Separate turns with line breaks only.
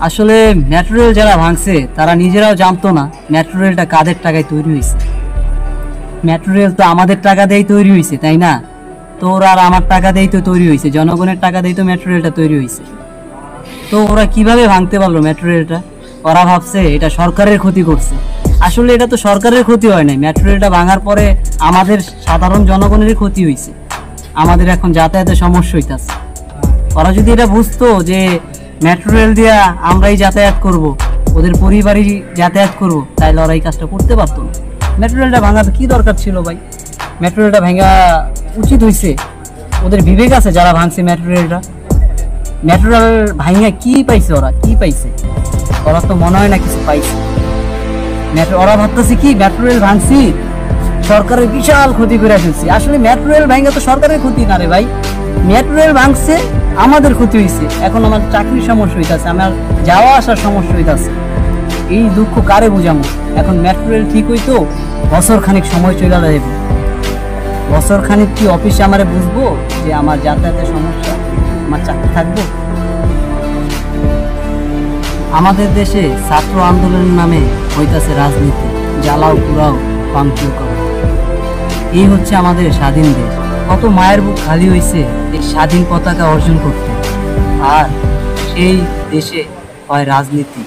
আসলে metro rail যারা ভাঙছে তারা নিজেরাও জানতো না মেট্রো রেলটা কাদের টাকায় তৈরি হয়েছে। মেট্রো রেল তো আমাদের টাকা দিয়েই তৈরি হয়েছে, তাই না? তোর আর আমার টাকা দিয়েই তো তৈরি হয়েছে, জনগণের টাকা দিয়েই তো মেট্রো রেলটা তৈরি হয়েছে। তো ওরা কিভাবে ভাঙতে পারলো মেট্রো রেলটা? ওরা ভাবছে এটা সরকারের ক্ষতি করছে। আসলে এটা তো সরকারের ক্ষতি হয় নাই, মেট্রো রেলটা ভাঙার পরে আমাদের সাধারণ জনগণেরই ক্ষতি হয়েছে। আমাদের এখন যাতায়াতের সমস্যা হইতাছে। ওরা যদি এটা বুঝতো যে মেট্রো রেল দিয়া আমরাই যাতায়াত করব, ওদের পরিবারই যাতায়াত করব, তাহলে ওরা এই কাজটা করতে পারতো না। মেট্রো রেলটা ভাঙার কি দরকার ছিল ভাই? মেট্রো রেলটা ভাঙা উচিত হয়েছে। ওদের বিবেক আছে যারা ভাঙছে মেট্রো রেলটা। মেট্রো রেল ভাঙা কি পাইছে? ওরা কি পাইছে? ওরা তো মনে হয় না কিছু পাইছে। ওরা ভাবতেছে কি মেট্রো রেল ভাঙছি সরকারের বিশাল ক্ষতি করে ফেলছি। আসলে মেট্রো রেল ভাঙা তো সরকারের ক্ষতি না রে ভাই, মেট্রো রেল ভাঙছে আমাদের ক্ষতি হয়েছে। এখন আমার চাকরির সমস্যা হইতাছে, আমার যাওয়া আসার সমস্যা হইতাছে। এই দুঃখ কারে বুঝামো? এখন মেট্রো রেল ঠিক হইতো বছর খানিক সময় চলে যাবে। বছর খানিক কি অফিসে আমারে বুঝবো যে আমার যাতায়াতের সমস্যা, আমার চাকরি থাকবো? আমাদের দেশে ছাত্র আন্দোলনের নামে হইতাছে রাজনীতি, জ্বালাও পুরাও পাংচুর করো। এই হচ্ছে আমাদের স্বাধীন দেশ। কত মায়ের বুক খালি হয়েছে এই স্বাধীন পতাকা অর্জন করতে, আর সেই দেশে হয় রাজনীতি।